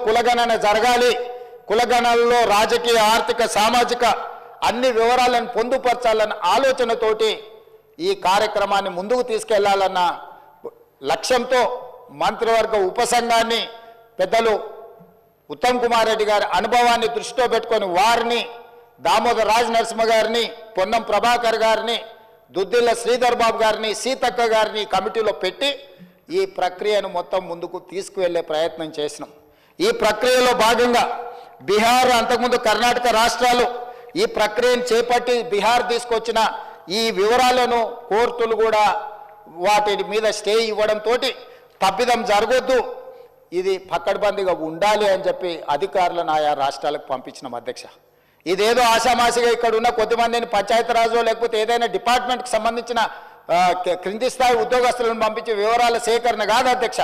కులగణన జరగాలి, కులగణనలో రాజకీయ ఆర్థిక సామాజిక అన్ని వివరాలను పొందుపరచాలన్న ఆలోచనతోటి ఈ కార్యక్రమాన్ని ముందుకు తీసుకెళ్లాలన్న లక్ష్యంతో మంత్రివర్గ ఉపసంఘాన్ని పెద్దలు ఉత్తమ్ కుమార్ రెడ్డి గారి అనుభవాన్ని దృష్టిలో పెట్టుకొని వారిని, దామోదర్ రాజ్ నరసింహ గారిని, పొన్నం ప్రభాకర్ గారిని, దుద్దిల్ల శ్రీధర్ బాబు గారిని, సీతక్క గారిని కమిటీలో పెట్టి ఈ ప్రక్రియను మొత్తం ముందుకు తీసుకువెళ్లే ప్రయత్నం చేసినాం. ఈ ప్రక్రియలో భాగంగా బీహార్, అంతకుముందు కర్ణాటక రాష్ట్రాలు ఈ ప్రక్రియను చేపట్టి బీహార్ తీసుకొచ్చిన ఈ వివరాలను కోర్టులు కూడా వాటి మీద స్టే ఇవ్వడంతో తప్పిదం జరగొద్దు, ఇది పక్కడ్బందీగా ఉండాలి అని చెప్పి అధికారులను ఆయా రాష్ట్రాలకు పంపించిన అధ్యక్ష. ఇదేదో ఆషామాషిగా ఇక్కడ ఉన్న కొద్దిమందిని పంచాయతీరాజు లేకపోతే ఏదైనా డిపార్ట్మెంట్కి సంబంధించిన క్రింది స్థాయి ఉద్యోగస్తులను పంపించే వివరాల సేకరణ కాదు అధ్యక్ష.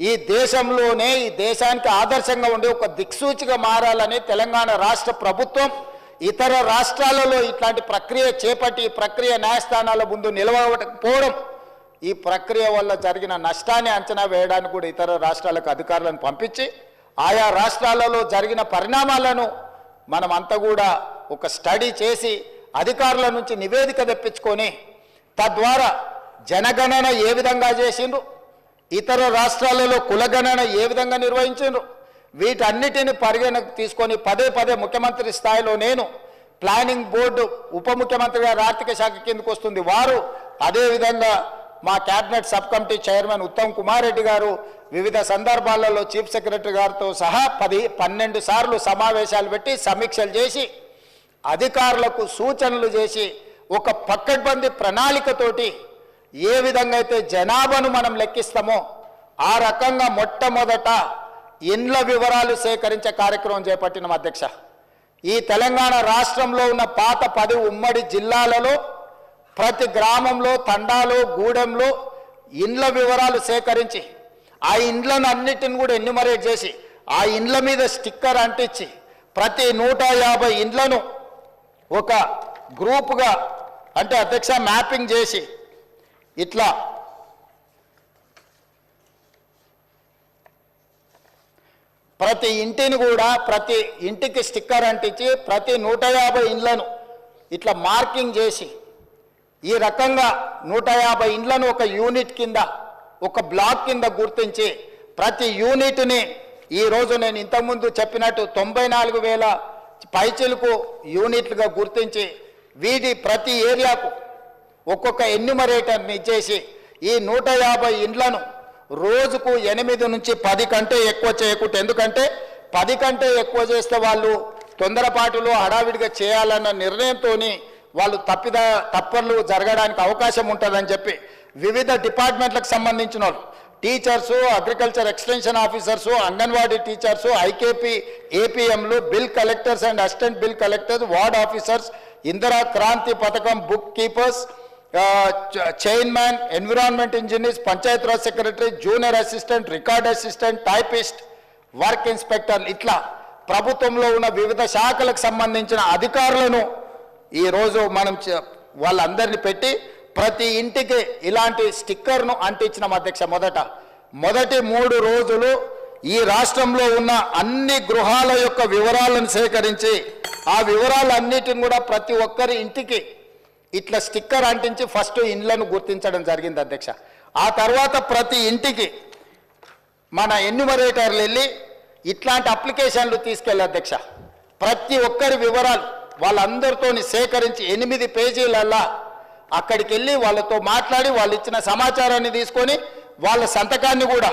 ఈ దేశంలోనే ఈ దేశానికి ఆదర్శంగా ఉండే ఒక దిక్సూచిగా మారాలని తెలంగాణ రాష్ట్ర ప్రభుత్వం ఇతర రాష్ట్రాలలో ఇట్లాంటి ప్రక్రియ చేపట్టి ఈ ప్రక్రియ న్యాయస్థానాల ముందు నిలవకపోవడం, ఈ ప్రక్రియ వల్ల జరిగిన నష్టాన్ని అంచనా వేయడానికి కూడా ఇతర రాష్ట్రాలకు అధికారులను పంపించి ఆయా రాష్ట్రాలలో జరిగిన పరిణామాలను మనమంతా కూడా ఒక స్టడీ చేసి అధికారుల నుంచి నివేదిక తెప్పించుకొని తద్వారా జనగణన ఏ విధంగా చేసిండ్రు, ఇతర రాష్ట్రాలలో కులగణన ఏ విధంగా నిర్వహించిండ్రు, వీటన్నిటిని పరిగణకు తీసుకొని పదే పదే ముఖ్యమంత్రి స్థాయిలో నేను, ప్లానింగ్ బోర్డు ఉప ముఖ్యమంత్రి గారు ఆర్థిక శాఖ కిందకు వస్తుంది వారు, అదేవిధంగా మా cabinet sub committee chairman Uttam Kumar Reddy గారు వివిధ సందర్భాలలో చీఫ్ సెక్రటరీ గారితో సహా 12 సార్లు సమావేశాలు పెట్టి సమీక్షలు చేసి అధికారులకు సూచనలు చేసి ఒక పక్కడ్బందీ ప్రణాళికతోటి ఏ విధంగా అయితే జనాభాను మనం లెక్కిస్తామో ఆ రకంగా మొట్టమొదట ఇండ్ల వివరాలు సేకరించే కార్యక్రమం చేపట్టిన అధ్యక్ష. ఈ తెలంగాణ రాష్ట్రంలో ఉన్న పాత 10 ఉమ్మడి జిల్లాలలో ప్రతి గ్రామంలో, తండాలో, గూడెంలో ఇండ్ల వివరాలు సేకరించి ఆ ఇండ్లను అన్నిటిని కూడా ఎన్యూమరేట్ చేసి ఆ ఇండ్ల మీద స్టిక్కర్ అంటించి ప్రతి 150 ఇండ్లను ఒక గ్రూపుగా అంటే అధ్యక్ష మ్యాపింగ్ చేసి ఇట్లా ప్రతి ఇంటిని కూడా ప్రతి ఇంటికి స్టిక్కర్ అంటించి ప్రతి 150 ఇండ్లను ఇట్లా మార్కింగ్ చేసి ఈ రకంగా 150 ఇండ్లను ఒక యూనిట్ కింద ఒక బ్లాక్ కింద గుర్తించి ప్రతి యూనిట్ని ఈరోజు నేను ఇంతకుముందు చెప్పినట్టు 94,000 పైచిలకు యూనిట్లుగా గుర్తించి వీటి ప్రతి ఏరియాకు ఒక్కొక్క ఎన్యూమరేటర్ని ఇచ్చేసి ఈ 150 ఇండ్లను రోజుకు 8 నుంచి 10 కంటే ఎక్కువ చేయకూడదు. ఎందుకంటే 10 కంటే ఎక్కువ చేస్తే వాళ్ళు తొందరపాటులో హడావిడిగా చేయాలన్న నిర్ణయంతో వాళ్ళు తప్పర్లు జరగడానికి అవకాశం ఉంటుందని చెప్పి వివిధ డిపార్ట్మెంట్లకు సంబంధించిన వాళ్ళు, teachers, agriculture extension officers, Anganwadi teachers, IKP, ఏపీఎంలు, bill collectors and assistant bill collectors, ward officers, Indira Kranti పథకం book keepers, chairman, environment engineers, Panchayati Raj secretary, junior assistant, record assistant, typist, work inspector, ఇట్లా ప్రభుత్వంలో ఉన్న వివిధ శాఖలకు సంబంధించిన అధికారులను ఈరోజు మనం వాళ్ళందరినీ పెట్టి ప్రతి ఇంటికి ఇలాంటి స్టిక్కర్ను అంటించిన అధ్యక్ష. మొదటి 3 రోజులు ఈ రాష్ట్రంలో ఉన్న అన్ని గృహాల యొక్క వివరాలను సేకరించి ఆ వివరాలన్నిటిని కూడా ప్రతి ఒక్కరి ఇంటికి ఇట్లా స్టిక్కర్ అంటించి ఫస్ట్ ఇండ్లను గుర్తించడం జరిగింది అధ్యక్ష. ఆ తర్వాత ప్రతి ఇంటికి మన ఎన్యూమరేటర్లు వెళ్ళి ఇట్లాంటి అప్లికేషన్లు తీసుకెళ్ళి అధ్యక్ష ప్రతి ఒక్కరి వివరాలు వాళ్ళందరితో సేకరించి 8 పేజీలల్లా అక్కడికి వెళ్ళి వాళ్ళతో మాట్లాడి వాళ్ళు ఇచ్చిన సమాచారాన్ని తీసుకొని వాళ్ళ సంతకాన్ని కూడా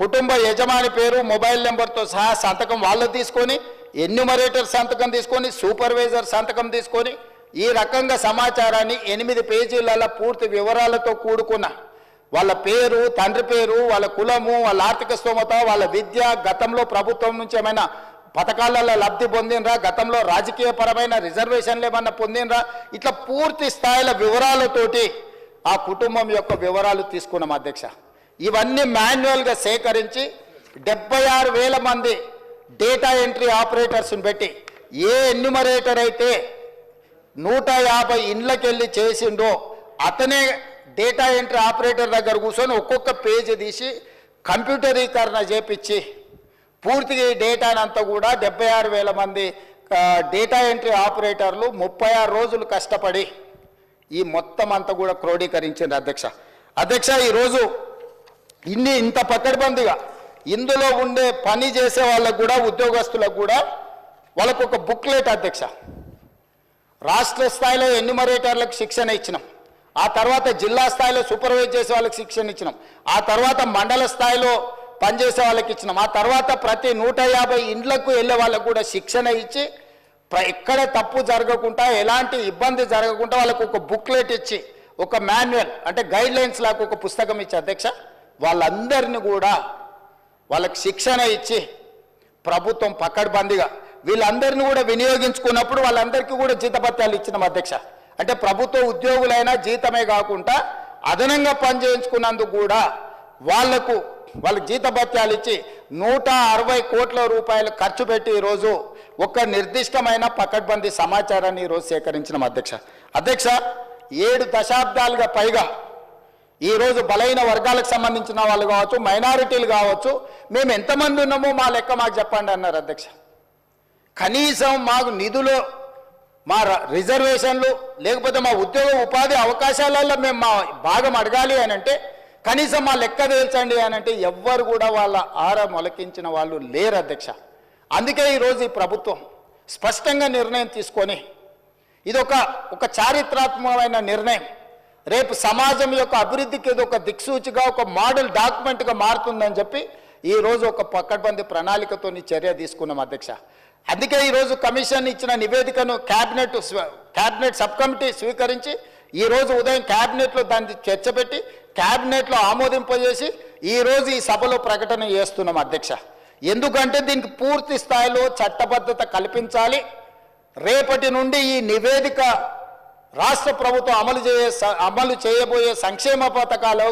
కుటుంబ యజమాని పేరు, మొబైల్ నెంబర్తో సహా సంతకం వాళ్ళు తీసుకొని, ఎన్యూమరేటర్ సంతకం తీసుకొని, సూపర్వైజర్ సంతకం తీసుకొని ఈ రకంగా సమాచారాన్ని 8 పేజీలలో పూర్తి వివరాలతో కూడుకున్న వాళ్ళ పేరు, తండ్రి పేరు, వాళ్ళ కులము, వాళ్ళ ఆర్థిక స్తోమత, వాళ్ళ విద్య, గతంలో ప్రభుత్వం నుంచి ఏమైనా పథకాలలో లబ్ధి పొందినరా, గతంలో రాజకీయపరమైన రిజర్వేషన్లు ఏమన్నా పొందినరా, ఇట్లా పూర్తి స్థాయిల వివరాలతోటి ఆ కుటుంబం యొక్క వివరాలు తీసుకున్నాం అధ్యక్ష. ఇవన్నీ మాన్యువల్గా సేకరించి 76,000 మంది డేటా ఎంట్రీ ఆపరేటర్స్ని పెట్టి ఏ ఎన్యూమరేటర్ అయితే 150 ఇండ్లకెళ్ళి చేసిండో అతనే డేటా ఎంట్రీ ఆపరేటర్ దగ్గర కూర్చొని ఒక్కొక్క పేజీ తీసి కంప్యూటరీకరణ చేపించి పూర్తిగా ఈ డేటానంతా కూడా 76,000 మంది డేటా ఎంట్రీ ఆపరేటర్లు 36 రోజులు కష్టపడి ఈ మొత్తం అంతా కూడా క్రోడీకరించింది అధ్యక్ష ఈరోజు ఇంత పకడ్బందీగా ఇందులో ఉండే పని చేసే వాళ్ళకు కూడా ఉద్యోగస్తులకు కూడా వాళ్ళకు ఒక బుక్లెట్ అధ్యక్ష రాష్ట్ర స్థాయిలో ఎన్యూమరేటర్లకు శిక్షణ ఇచ్చినాం, ఆ తర్వాత జిల్లా స్థాయిలో సూపర్వైజ్ చేసే వాళ్ళకి శిక్షణ ఇచ్చినాం, ఆ తర్వాత మండల స్థాయిలో పనిచేసే వాళ్ళకి ఇచ్చినాం, ఆ తర్వాత ప్రతి 150 ఇండ్లకు వెళ్ళే వాళ్ళకు కూడా శిక్షణ ఇచ్చి ఎక్కడ తప్పు జరగకుండా ఎలాంటి ఇబ్బంది జరగకుండా వాళ్ళకు ఒక బుక్లెట్ ఇచ్చి ఒక మాన్యువల్ అంటే గైడ్ లైన్స్ లాగా ఒక పుస్తకం ఇచ్చి అధ్యక్ష వాళ్ళందరినీ కూడా వాళ్ళకి శిక్షణ ఇచ్చి ప్రభుత్వం పకడ్బందీగా వీళ్ళందరినీ కూడా వినియోగించుకున్నప్పుడు వాళ్ళందరికీ కూడా జీతభత్యాలు ఇచ్చినాం అధ్యక్ష. అంటే ప్రభుత్వ ఉద్యోగులైనా జీతమే కాకుండా అదనంగా పనిచేయించుకున్నందుకు కూడా వాళ్ళకు జీతభత్యాలు ఇచ్చి 160 కోట్ల రూపాయలు ఖర్చు పెట్టి ఈరోజు ఒక నిర్దిష్టమైన పకడ్బందీ సమాచారాన్ని ఈరోజు సేకరించిన అధ్యక్ష 7 దశాబ్దాలుగా పైగా ఈరోజు బలైన వర్గాలకు సంబంధించిన వాళ్ళు కావచ్చు, మైనారిటీలు కావచ్చు, మేము ఎంతమంది ఉన్నామో మా లెక్క మాకు చెప్పండి అన్నారు అధ్యక్ష. కనీసం మాకు నిధులు, మా రిజర్వేషన్లు, లేకపోతే మా ఉద్యోగ ఉపాధి అవకాశాలలో మేము మా భాగం అడగాలి అని అంటే కనీసం మా లెక్క తేల్చండి అని అంటే ఎవ్వరు కూడా వాళ్ళ ఆర మొలకించిన వాళ్ళు లేరు అధ్యక్ష. అందుకే ఈరోజు ఈ ప్రభుత్వం స్పష్టంగా నిర్ణయం తీసుకొని ఇది ఒక చారిత్రాత్మకమైన నిర్ణయం, రేపు సమాజం యొక్క అభివృద్ధికి ఇది ఒక దిక్సూచిగా ఒక మోడల్ డాక్యుమెంట్గా మారుతుందని చెప్పి ఈరోజు ఒక పకడ్బందీ ప్రణాళికతో చర్య తీసుకున్నాం అధ్యక్ష. అందుకే ఈరోజు కమిషన్ ఇచ్చిన నివేదికను క్యాబినెట్ సబ్ కమిటీ స్వీకరించి ఈరోజు ఉదయం క్యాబినెట్లో దాన్ని చర్చ పెట్టి క్యాబినెట్లో ఆమోదింపజేసి ఈరోజు ఈ సభలో ప్రకటన చేస్తున్నాం అధ్యక్ష. ఎందుకంటే దీనికి పూర్తి స్థాయిలో చట్టబద్ధత కల్పించాలి. రేపటి నుండి ఈ నివేదిక రాష్ట్ర ప్రభుత్వం అమలు చేయబోయే సంక్షేమ పథకాలు